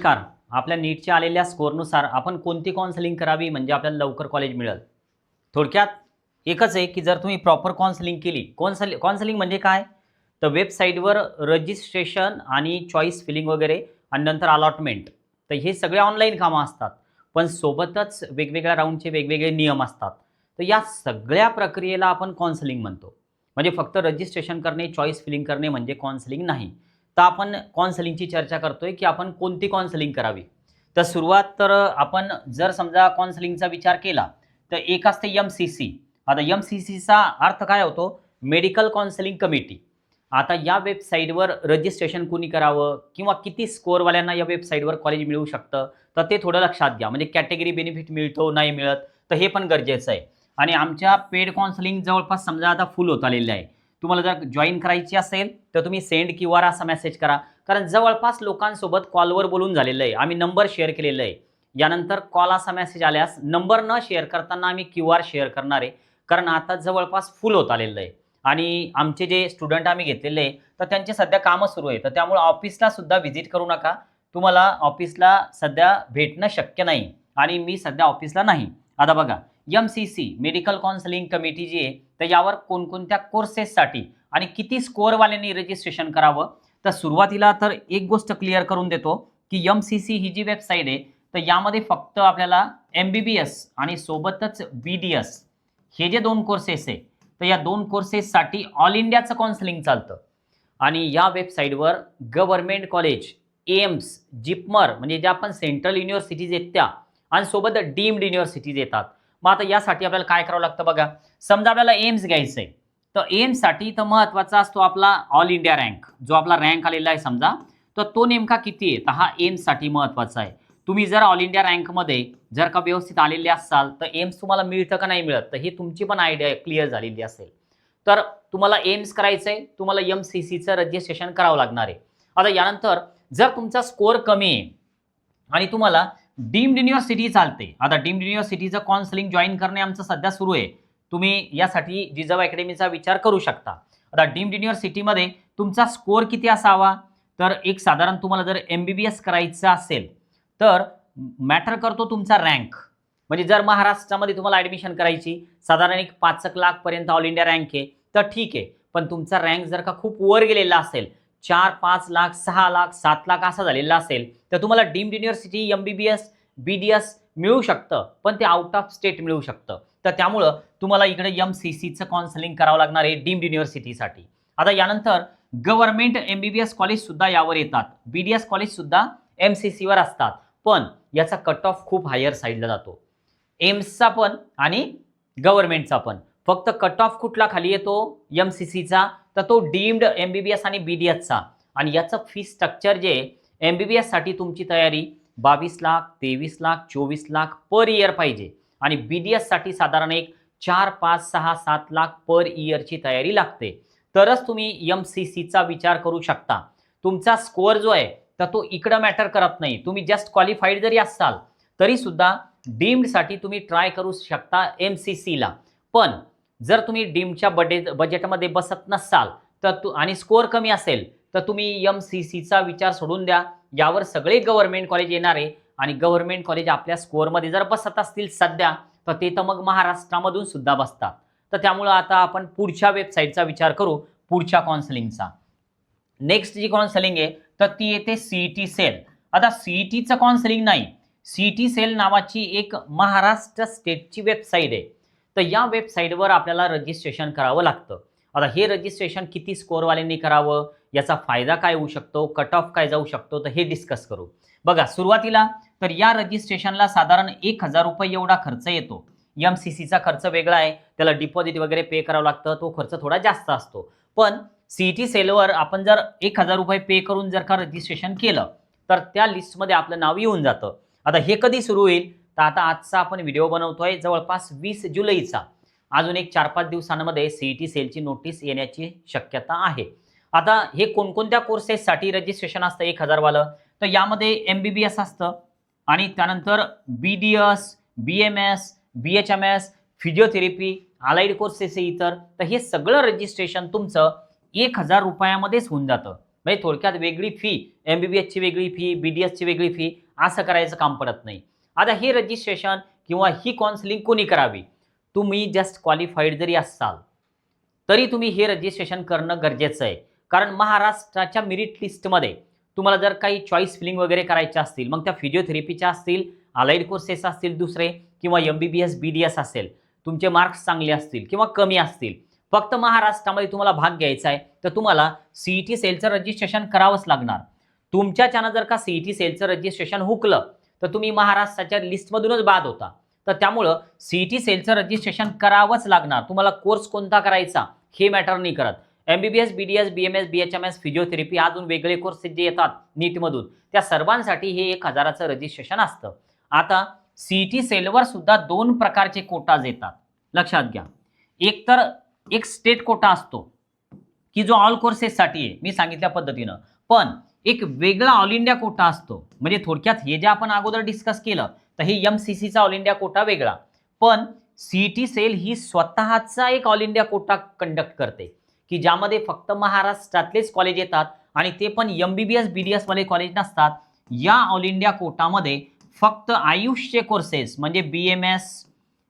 नमस्कार. आपल्या नीटच्या आलेल्या स्कोरनुसार आपण कोणती काउन्सिलिंग करावी म्हणजे आपल्याला लवकर कॉलेज मिळेल. थोडक्यात एकच आहे की जर तुम्ही प्रॉपर काउन्सिलिंग केली. काउन्सिलिंग म्हणजे काय? तर वेबसाईटवर रजिस्ट्रेशन आणि चॉईस फिलिंग वगैरे आणि नंतर अलॉटमेंट. तर हे सगळे ऑनलाईन कामं असतात. पण सोबतच वेगवेगळ्या राऊंडचे वेगवेगळे नियम असतात. तर या सगळ्या प्रक्रियेला आपण काउन्सिलिंग म्हणतो. म्हणजे फक्त रजिस्ट्रेशन करणे, चॉईस फिलिंग करणे म्हणजे काउन्सिलिंग नाही. तर आपण काउन्सिलिंगची चर्चा करतोय की आपण कोणती काउन्सिलिंग करावी. तर सुरुवात तर आपण जर समजा काउन्सिलिंगचा विचार केला तर एक असते एम-सी-सी. आता एम-सी-सीचा अर्थ काय होतो? Medical counselling committee. आता या वेबसाईटवर रजिस्ट्रेशन कुणी करावं किंवा किती स्कोअरवाल्यांना या वेबसाईटवर कॉलेज मिळू शकतं, तर ते थोडं लक्षात घ्या. म्हणजे कॅटेगरी बेनिफिट मिळतो, नाही मिळत, तर हे पण गरजेचं आहे. आणि आमच्या पेड काउन्सिलिंग जवळपास समजा आता फुल होत आलेलं आहे. तुम्हाला जर जॉइन करायची असेल तर तुम्ही सेंड क्यूआर असा मेसेज करा. कारण जवळपास लोकांसोबत कॉलवर बोलून झालेलं आहे. आम्ही नंबर शेअर केलेला आहे. यानंतर कॉल असा मेसेज आल्यास नंबर न शेअर करताना आम्ही क्यूआर शेअर करणार आहे. कारण आता जवळपास फुल होत आलेलं आहे. आणि आमचे जे स्टुडंट आम्ही घेतलेले आहे तर त्यांचे सध्या कामं सुरू आहे. तर त्यामुळे ऑफिसला सुद्धा व्हिजिट करू नका. तुम्हाला ऑफिसला सध्या भेटणं शक्य नाही आणि मी सध्या ऑफिसला नाही. आता बघा, एम-सी-सी मेडिकल काउन्सिलिंग कमिटी जी आहे तर यावर कोणकोणत्या कोर्सेससाठी आणि किती स्कोअरवाल्यांनी रजिस्ट्रेशन करावं. तर सुरुवातीला तर एक गोष्ट क्लिअर करून देतो की एम-सी-सी ही जी वेबसाईट आहे तर यामध्ये फक्त आपल्याला एम-बी-बी-एस आणि सोबतच बी-डी-एस हे जे 2 कोर्सेस आहे तर या 2 कोर्सेससाठी ऑल इंडियाचं काउन्सिलिंग चालतं. आणि या वेबसाईटवर गव्हर्नमेंट कॉलेज, एम्स, जिपमर म्हणजे ज्या आपण सेंट्रल युनिव्हर्सिटीज आहेत त्या आणि सोबत डीम्ड युनिव्हर्सिटीज येतात. मग आता यासाठी आपल्याला काय करावं लागतं बघा. समजा आपल्याला एम्स घ्यायचं आहे तर एम्ससाठी तर महत्त्वाचा असतो आपला ऑल इंडिया रँक. जो आपला रँक आलेला आहे समजा, तर तो नेमका किती आहे? तर हा एम्ससाठी महत्त्वाचा आहे. तुम्ही जर ऑल इंडिया रँकमध्ये जर का व्यवस्थित आलेले असाल तर एम्स तुम्हाला मिळतं का नाही मिळत, तर ही तुमची पण आयडिया क्लिअर झालेली असेल. तर तुम्हाला एम्स करायचं आहे, तुम्हाला एम-सी-सीचं रजिस्ट्रेशन करावं लागणार आहे. आता यानंतर जर तुमचा स्कोअर कमी आहे आणि तुम्हाला डीम्ड युनिव्हर्सिटी चालते. आता डीम्ड युनिव्हर्सिटीचं काउन्सिलिंग जॉइन करणे आमचं सध्या सुरू आहे. तुम्ही यासाठी जिजाऊ अकॅडमीचा विचार करू शकता. आता डीम्ड युनिव्हर्सिटीमध्ये तुमचा स्कोअर किती असावा? तर एक साधारण तुम्हाला जर एम-बी-बी-एस करायचं असेल तर मॅटर करतो तुमचा रँक. म्हणजे जर महाराष्ट्रामध्ये तुम्हाला ॲडमिशन करायची साधारण एक 5 लाखपर्यंत ऑल इंडिया रँक आहे तर ठीक आहे. पण तुमचा रँक जर का खूप वर गेलेला असेल 4-5 लाख, 6 लाख, 7 लाख असा झालेला असेल तर तुम्हाला डीम्ड युनिव्हर्सिटी, एम-बी-बी-एस, बी-डी-एस मिळू शकतं. पण ते आउट ऑफ स्टेट मिळू शकतं. तर त्यामुळं तुम्हाला इकडे एम-सी-सीचं काउन्सिलिंग करावं लागणार आहे डीम्ड युनिव्हर्सिटीसाठी. आता यानंतर गव्हर्नमेंट एम-बी-बी-एस कॉलेजसुद्धा यावर येतात. बी-डी-एस कॉलेजसुद्धा एम-सी-सीवर असतात. पण याचा कट ऑफ खूप हायर साईडला जातो. एम्सचा पण आणि गव्हर्नमेंटचा पण. फक्त कट ऑफ कुठला खाली येतो एम-सी-सीचा, तर तो डीम्ड एम-बी-बी-एस आणि बी-डी-एसचा. आणि याचं फी स्ट्रक्चर जे एम-बी-बी-एससाठी तुमची तयारी 22 लाख, 23 लाख, 24 लाख पर इयर पाहिजे. आणि बी-डी-एससाठी साधारण एक 4, 5, 6, 7 लाख पर इयरची तयारी लागते. तरच तुम्ही एम-सी-सीचा विचार करू शकता. तुमचा स्कोअर जो आहे तर तो इकडं मॅटर करत नाही. तुम्ही जस्ट क्वालिफाईड जरी असाल तरीसुद्धा डीम्डसाठी तुम्ही ट्राय करू शकता एम-सी-सीला. पण जर तुम्ही डीमच्या बजेटमध्ये बसत नसाल तर आणि स्कोअर कमी असेल तर तुम्ही एम-सी-सीचा विचार सोडून द्या. यावर सगळे गव्हर्नमेंट कॉलेज येणार आहे आणि गव्हर्नमेंट कॉलेज आपल्या स्कोअरमध्ये जर बसत असतील सध्या तर ते तर मग महाराष्ट्रामधून सुद्धा बसतात. तर त्यामुळं आता आपण पुढच्या वेबसाईटचा विचार करू, पुढच्या काउन्सिलिंगचा. नेक्स्ट जी काउन्सिलिंग आहे तर ती येते सी-ई-टी सेल. आता सी-ई-टीचं काउन्सिलिंग नाही, सी-ई-टी सेल नावाची एक महाराष्ट्र स्टेटची वेबसाईट आहे. तर या वेबसाईटवर आपल्याला रजिस्ट्रेशन करावं लागतं. आता हे रजिस्ट्रेशन किती स्कोअरवाल्यांनी करावं, याचा फायदा काय होऊ शकतो, कट ऑफ काय जाऊ शकतो, तर हे डिस्कस करू. बघा, सुरुवातीला तर या रजिस्ट्रेशनला साधारण ₹1000 एवढा खर्च येतो. एम-सी-सीचा खर्च वेगळा आहे, त्याला डिपॉझिट वगैरे पे करावं लागतं, तो खर्च थोडा जास्त असतो. पण सी-ई-टी सेलवर आपण जर ₹1000 पे करून जर का रजिस्ट्रेशन केलं तर त्या लिस्टमध्ये आपलं नाव येऊन जातं. आता हे कधी सुरू होईल? तर आता आजचा आपण व्हिडिओ बनवतोय जवळपास 20 जुलैचा. अजून एक 4-5 दिवसांमध्ये सी-ई-टी सेलची नोटीस येण्याची शक्यता आहे. आता हे कोणकोणत्या कोर्सेससाठी रजिस्ट्रेशन असतं 1000 वालं? तर यामध्ये एम-बी-बी-एस असतं आणि त्यानंतर बी-डी-एस, बी-एम-एस, बी-एच-एम-एस, फिजिओथेरपी, अलाइड कोर्सेस आहे इतर. तर हे सगळं रजिस्ट्रेशन तुमचं ₹1000 मध्येच होऊन जातं. म्हणजे थोडक्यात वेगळी फी, MBBSची वेगळी फी, BDSची वेगळी फी असं करायचं काम पडत नाही. आता हे रजिस्ट्रेशन किंवा ही काउन्सिलिंग कोणी करावी? तुम्ही जस्ट क्वालिफाईड जरी असाल तरी तुम्ही हे रजिस्ट्रेशन करणं गरजेचं आहे. कारण महाराष्ट्राच्या मेरिट लिस्टमध्ये तुम्हाला जर काही चॉईस फिलिंग वगैरे करायच्या असतील, मग त्या फिजिओथेरपीच्या असतील, अलाइड कोर्सेस असतील दुसरे किंवा MBBS, BDS असेल, तुमचे मार्क्स चांगले असतील किंवा कमी असतील, फक्त महाराष्ट्रामध्ये तुम्हाला भाग घ्यायचा आहे, तर तुम्हाला CET सेलचं रजिस्ट्रेशन करावंच लागणार. तुमच्याच्यानं जर का CET सेलचं रजिस्ट्रेशन हुकलं, तर तुम्ही महाराष्ट्राच्या लिस्टमधूनच बाद होता. तर त्यामुळं CET सेलचं रजिस्ट्रेशन करावंच लागणार. तुम्हाला कोर्स कोणता करायचा हे मॅटर नाही करत. MBBS, BDS, BMS, BHMS, physiotherapy अजून वेगळे कोर्सेस जे येतात नीटमधून, त्या सर्वांसाठी हे 1000चं रजिस्ट्रेशन असतं. आता CET सेलवर सुद्धा 2 प्रकारचे कोटाज येतात, लक्षात घ्या. एक तर एक स्टेट कोटा असतो की जो ऑल कोर्सेससाठी आहे, मी सांगितल्या पद्धतीनं. पण एक वेगळा ऑल इंडिया कोटा असतो. म्हणजे थोडक्यात हे जे आपण अगोदर डिस्कस केलं, तर हे MCCचा ऑल इंडिया कोटा वेगळा. पण CET सेल ही स्वतःचा एक ऑल इंडिया कोटा कंडक्ट करते की ज्यामध्ये फक्त महाराष्ट्रातलेच कॉलेज येतात आणि ते पण MBBS, BDS वाले कॉलेज नसतात. या ऑल इंडिया कोटामध्ये फक्त आयुषचे कोर्सेस म्हणजे BMS,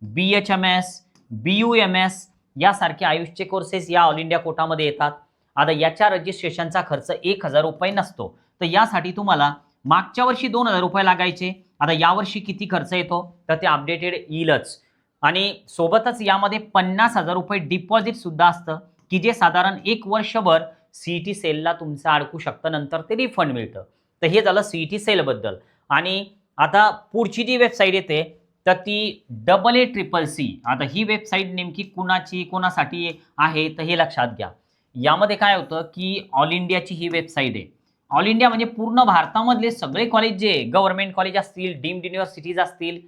BHMS, BUMS यासारखे आयुषचे कोर्सेस या ऑल इंडिया कोटामध्ये येतात. आता याच्या रजिस्ट्रेशनचा खर्च 1000 रुपये नसतो. तर यासाठी तुम्हाला मागच्या वर्षी 2000 रुपये लागायचे. आता यावर्षी किती खर्च येतो तर ते अपडेटेड येईलच. आणि सोबतच यामध्ये 50,000 रुपये डिपॉझिट सुद्धा असतं की जे साधारण 1 वर्षभर CET सेलला तुमचं अडकू शकतं, नंतर ते रिफंड मिळतं. तर हे झालं CET सेलबद्दल. आणि आता पुढची जी वेबसाईट येते तर ती AACCC. आता ही वेबसाईट नेमकी कुणाची कोणासाठी आहे तर हे लक्षात घ्या. यामध्ये काय होतं की ऑल इंडियाची ही वेबसाईट आहे. ऑल इंडिया म्हणजे पूर्ण भारतामधले सगळे कॉलेज जे गव्हर्नमेंट कॉलेज असतील, डीम्ड युनिव्हर्सिटीज असतील,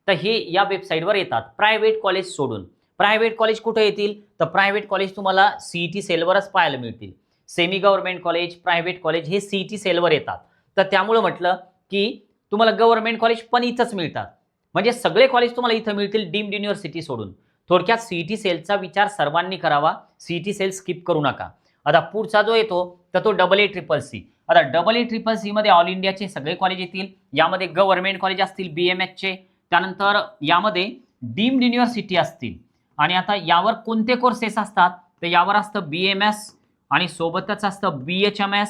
तर हे या वेबसाईटवर येतात, प्रायव्हेट कॉलेज सोडून. प्रायव्हेट कॉलेज कुठे येतील तर प्रायव्हेट कॉलेज तुम्हाला CET सेलवरच पाहायला मिळतील. Semi government college, private college हे CET सेलवर येतात. तर त्यामुळे म्हटलं की तुम्हाला गव्हर्नमेंट कॉलेज पण इथंच मिळतात. म्हणजे सगळे कॉलेज तुम्हाला इथं मिळतील डीम्ड युनिव्हर्सिटी सोडून. थोडक्यात CET सेलचा विचार सर्वांनी करावा. CET सेल स्किप करू नका. आता पुढचा जो येतो तर तो AACCC. आता AACCC मध्ये ऑल इंडियाचे सगळे कॉलेज येतील. यामध्ये गव्हर्नमेंट कॉलेज असतील BMSचे, त्यानंतर यामध्ये डीम्ड युनिव्हर्सिटी असतील. आणि आता यावर कोणते कोर्सेस असतात तर यावर असतं BMS आणि सोबतच असतं BHMS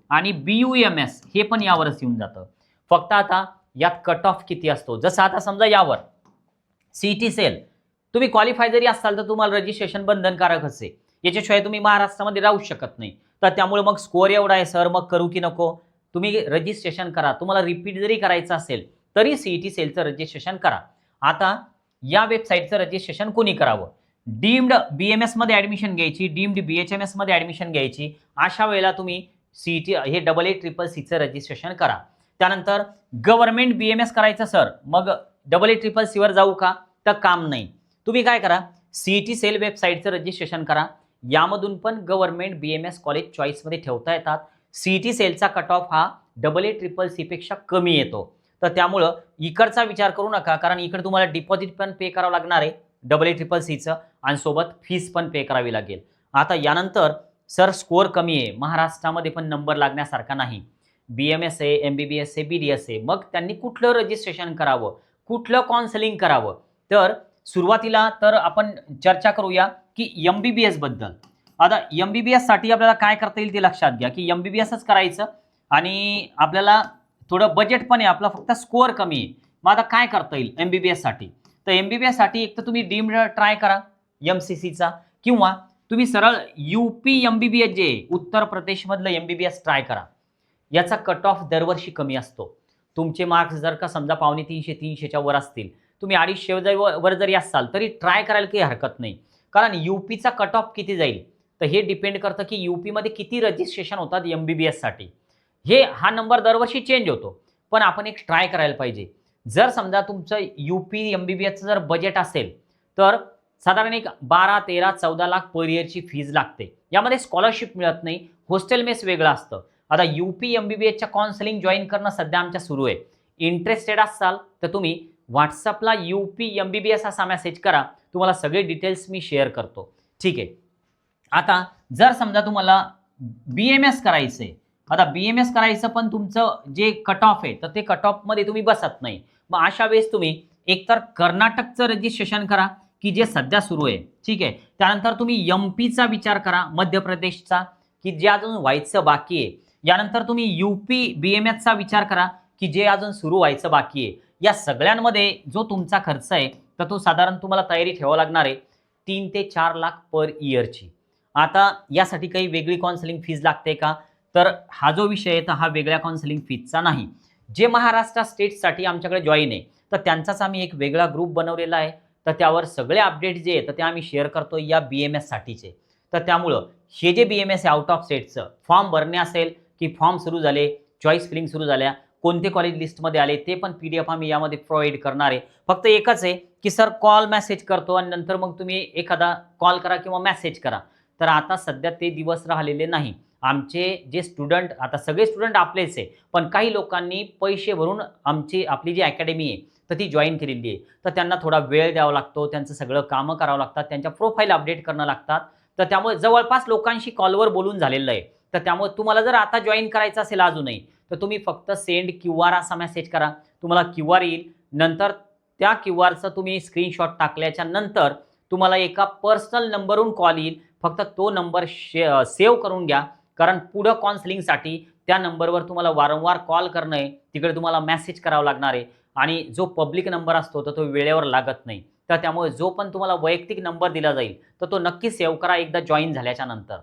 आणि BUMS, हे पण यावरच येऊन जातं. फक्त आता यात कट ऑफ किती असतो, जसं आता समजा यावर CET सेल तुम्ही क्वालिफाय जरी असाल तर तुम्हाला रजिस्ट्रेशन बंधनकारकच आहे. याच्याशिवाय तुम्ही महाराष्ट्रामध्ये राहू शकत नाही. तर त्यामुळे मग स्कोअर एवढा आहे सर, मग करू की नको? तुम्ही रजिस्ट्रेशन करा. तुम्हाला रिपीट जरी करायचं असेल तरी CET सेलचं रजिस्ट्रेशन करा. आता या वेबसाईटचं रजिस्ट्रेशन कोणी करावं? डीम्ड BMS मध्ये ॲडमिशन घ्यायची, डीम्ड BHMS मध्ये ॲडमिशन घ्यायची. अशा वेळेला तुम्ही CET हे AACCCचं रजिस्ट्रेशन करा. त्यानंतर गव्हर्नमेंट BMS करायचं सर, मग AACCC वर जाऊ का? तर काम नाही. तुम्ही काय करा, CET सेल वेबसाईटचं रजिस्ट्रेशन करा. यामधून पण गव्हर्नमेंट BMS कॉलेज चॉईसमध्ये ठेवता येतात. CET सेलचा कट ऑफ हा AACCC पेक्षा कमी येतो. तर त्यामुळं इकडचा विचार करू नका, कारण इकडे तुम्हाला डिपॉझिट पण पे करावं लागणार आहे AACCCचं आणि सोबत फीस पण पे करावी लागेल. आता यानंतर सर स्कोअर कमी आहे, महाराष्ट्रामध्ये पण नंबर लागण्यासारखा नाही, BMS आहे, MBBS आहे, BDS आहे, मग त्यांनी कुठलं रजिस्ट्रेशन करावं, कुठलं काउन्सिलिंग करावं? तर सुरुवातीला तर आपण चर्चा करूया की MBBS बद्दल. आता MBBS साठी आपल्याला काय करता येईल ते लक्षात घ्या की MBBSच करायचं आणि आपल्याला थोडं बजेट पण आहे, आपला फक्त स्कोअर कमी आहे. मग आता काय करता येईल MBBS साठी? तर MBBS साठी एक तर तुम्ही डीम्ड ट्राय करा MCCचा, किंवा तुम्ही सरळ UP MBBS जे उत्तर प्रदेशमधलं MBBS ट्राय करा. याचा कट ऑफ दरवर्षी कमी असतो. तुमचे मार्क्स जर का समजा 250, 300च्या वर असतील, तुम्ही 250 वर जरी असाल तरी ट्राय करायला काही हरकत नाही. कारण UPचा कट ऑफ किती जाईल तर हे डिपेंड करतं की UP मध्ये किती रजिस्ट्रेशन होतात MBBS साठी. हा नंबर दरवर्षी चेंज होतो, पण आपण एक ट्राय करायला पाहिजे. जर समजा तुमचं UP MBBSचं जर बजेट असेल तर साधारण एक 12, 13, 14 लाख पर इयरची फीज लागते. यामध्ये स्कॉलरशिप मिळत नाही, हॉस्टेल मेस वेगळं असतं. आता UP MBBSच्या काउन्सिलिंग जॉईन करणं सध्या आमच्या सुरू आहे. इंटरेस्टेड असाल तर तुम्ही व्हॉट्सअपला UP MBBS असा मेसेज करा, तुम्हाला सगळे डिटेल्स मी शेअर करतो. ठीक आहे. आता जर समजा तुम्हाला BMS करायचं आहे. आता BMS करायचं पण तुमचं जे कट ऑफ आहे तर ते कट ऑफमध्ये तुम्ही बसत नाही. मग अशा वेळेस तुम्ही एकतर कर्नाटकचं रजिस्ट्रेशन करा, की जे सध्या सुरू आहे. ठीक आहे. त्यानंतर तुम्ही MP चा विचार करा, मध्य प्रदेशचा, की जे अजून व्हायचं बाकी आहे. यानंतर तुम्ही UP BMSचा विचार करा, की जे अजून सुरू व्हायचं बाकी आहे. या सगळ्यांमध्ये जो तुमचा खर्च आहे, तर तो साधारण तुम्हाला तयारी ठेवावी लागणार आहे 3 ते 4 लाख पर इयरची. आता यासाठी काही वेगळी काउन्सिलिंग फीज लागते का? तर हा जो विषय आहे, तर हा वेगळ्या काउन्सिलिंग फीजचा नाही. जे महाराष्ट्र स्टेटसाठी आमच्याकडे जॉइन आहे, तर त्यांचाच आम्ही एक वेगळा ग्रुप बनवलेला आहे. तर त्यावर सगळे अपडेट जे आहेत, तर ते आम्ही शेअर करतो या BMS साठीचे. तर त्यामुळं हे जे BMS आहे आउट ऑफ स्टेटचं, फॉर्म भरणे असेल, की फॉर्म सुरू झाले, चॉईस फिलिंग सुरू झाल्या, कोणते कॉलेज लिस्टमध्ये आले, ते पण PDF आम्ही यामध्ये प्रोव्हाईड करणार आहे. फक्त एकच आहे, की सर कॉल मेसेज करतो आणि नंतर मग तुम्ही एखादा कॉल करा किंवा मेसेज करा. तर आता सध्या ते दिवस राहिलेले नाही. आमचे जे स्टुडंट, आता सगळे स्टुडंट आपलेच आहे, पण काही लोकांनी पैसे भरून आपली जी अकॅडमी आहे, तर ती जॉइन केलेली आहे. तर त्यांना थोडा वेळ द्यावा लागतो, त्यांचं सगळं कामं करावं लागतात, त्यांच्या प्रोफाईल अपडेट करणं लागतात. तर त्यामुळे जवळपास लोकांशी कॉलवर बोलून झालेलं आहे. तर त्यामुळे तुम्हाला जर आता जॉइन करायचं असेल अजूनही, तर तुम्ही फक्त सेंड QR असा मेसेज करा. तुम्हाला QR येईल. नंतर त्या QRचं तुम्ही स्क्रीनशॉट टाकल्याच्या नंतर तुम्हाला एका पर्सनल नंबरवरून कॉल येईल. फक्त तो नंबर सेव्ह करून घ्या. कारण पुढं काउन्सिलिंगसाठी त्या नंबरवर तुम्हाला वारंवार कॉल करणं आहे. तिकडे तुम्हाला मेसेज करावा लागणार आहे आणि जो पब्लिक नंबर असतो तर तो वेळेवर लागत नाही. तर त्यामुळे जो पण तुम्हाला वैयक्तिक नंबर दिला जाईल, तर तो नक्की सेव्ह करा एकदा जॉइन झाल्याच्या नंतर.